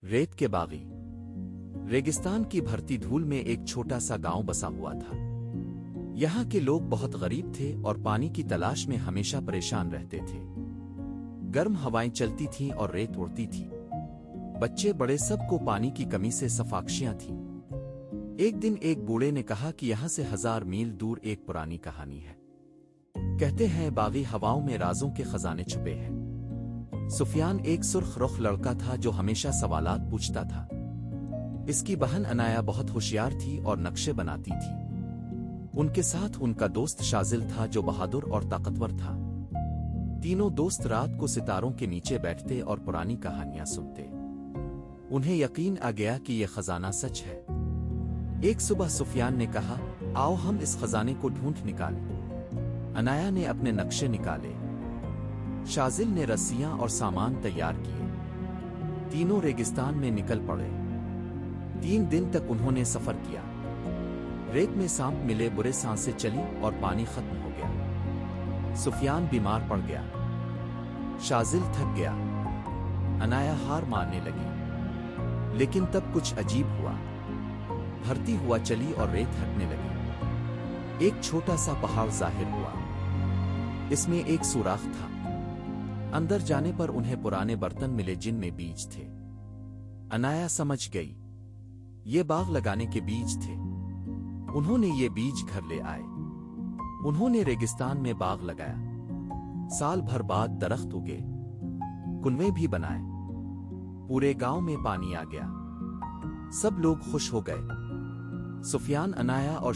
रेत के बागी। रेगिस्तान की भरती धूल में एक छोटा सा गांव बसा हुआ था। यहाँ के लोग बहुत गरीब थे और पानी की तलाश में हमेशा परेशान रहते थे। गर्म हवाएं चलती थीं और रेत उड़ती थी। बच्चे बड़े सबको पानी की कमी से सफाक्षियां थीं। एक दिन एक बूढ़े ने कहा कि यहाँ से 1000 मील दूर एक पुरानी कहानी है। कहते हैं बागी हवाओं में राजों के खजाने छुपे हैं। सुफियान एक सुर्ख रुख लड़का था जो हमेशा सवालात पूछता था। इसकी बहन अनाया बहुत होशियार थी और नक्शे बनाती थी। उनके साथ उनका दोस्त शाजिल था जो बहादुर और ताकतवर था। तीनों दोस्त रात को सितारों के नीचे बैठते और पुरानी कहानियां सुनते। उन्हें यकीन आ गया कि यह खजाना सच है। एक सुबह सुफियान ने कहा, आओ हम इस खजाने को ढूंढ निकालें। अनाया ने अपने नक्शे निकाले। शाजिल ने रस्सियां और सामान तैयार किए। तीनों रेगिस्तान में निकल पड़े। 3 दिन तक उन्होंने सफर किया। रेत में सांप मिले, बुरे सांसें चली और पानी खत्म हो गया। सुफियान बीमार पड़ गया। शाजिल थक गया। अनाया हार मानने लगी। लेकिन तब कुछ अजीब हुआ। भरती हुआ चली और रेत हटने लगी। एक छोटा सा पहाड़ जाहिर हुआ। इसमें एक सुराख था। अंदर जाने पर उन्हें पुराने बर्तन मिले जिनमें बीज थे। अनाया समझ गई, ये बाग लगाने के बीज थे। उन्होंने ये बीज घर ले आए। उन्होंने रेगिस्तान में बाग लगाया। साल भर बाद दरख्त उगे, कुनवे भी बनाए। पूरे गांव में पानी आ गया। सब लोग खुश हो गए। सुफियान, अनाया और